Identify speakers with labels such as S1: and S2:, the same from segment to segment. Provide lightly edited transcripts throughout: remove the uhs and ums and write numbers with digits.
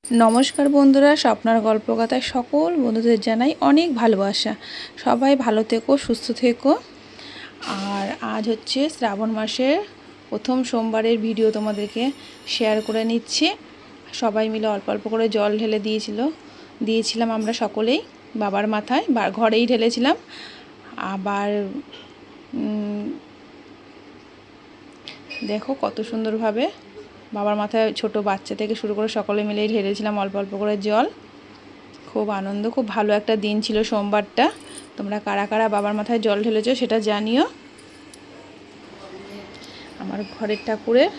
S1: নমস্কার বন্ধুরা, স্বপ্নার গল্পকথায় সকল বন্ধুদের জানাই অনেক ভালোবাসা। সবাই ভালো থেকো, সুস্থ থেকো। আর আজ হচ্ছে শ্রাবণ মাসের প্রথম সোমবারের ভিডিও তোমাদেরকে শেয়ার করে নিচ্ছি। সবাই মিলে অল্প অল্প করে জল ঢেলে দিয়েছিলাম আমরা সকলেই বাবার মাথায়, ঘরেই ঢেলেছিলাম। আবার দেখো কত সুন্দরভাবে বাবার মাথায় ছোট বাচ্চা থেকে শুরু করে সকলে মিলেই ঢেলেছিলাম অল্প অল্প করে জল। খুব আনন্দ, খুব ভালো একটা দিন ছিল সোমবারটা। তোমরা কারা কারা বাবার মাথায় জল ঢেলেছো সেটা জানিও। আমার ঘরের ঠাকুরের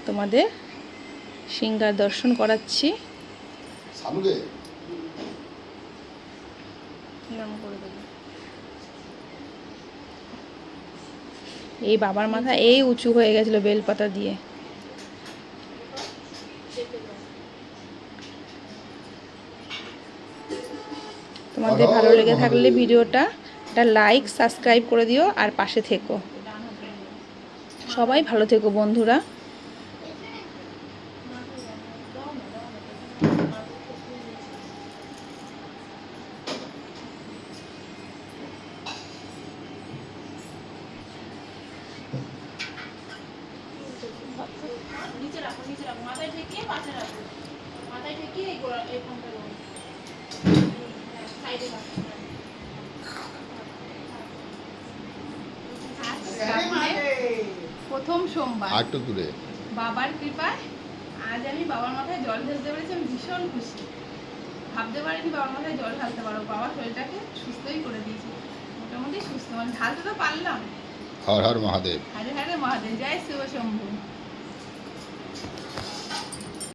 S1: তোমাদের সিংহার দর্শন করাচ্ছি। এই বাবার মাথা এই উঁচু হয়ে গেছিল বেলপাতা দিয়ে। তোমাদের ভালো লেগে থাকলে ভিডিওটা একটা লাইক সাবস্ক্রাইব করে দিও আর পাশে থেকো। সবাই ভালো থেকো বন্ধুরা। নিচে রাখো, মাথায় ঠেকিয়ে পাশে রাখো, মাথায় ঠেকিয়ে এই ফোনটা সাইডে রাখো। প্রথম সোমবার বাবার কৃপায় আজ আমি বাবার মাথায় জল ঢেলতে পেরেছি। আমি ভীষণ খুশি, ভাবতে পারিনি বাবার মাথায় জল ঢালতে পারো। বাবা শরীরটাকে সুস্থই করে দিয়েছে, মোটামুটি সুস্থ, মানে ঢালতে তো পারলাম। হর হর মহাদেব, হরে হরে মহাদেব, জয় শিব শম্ভু।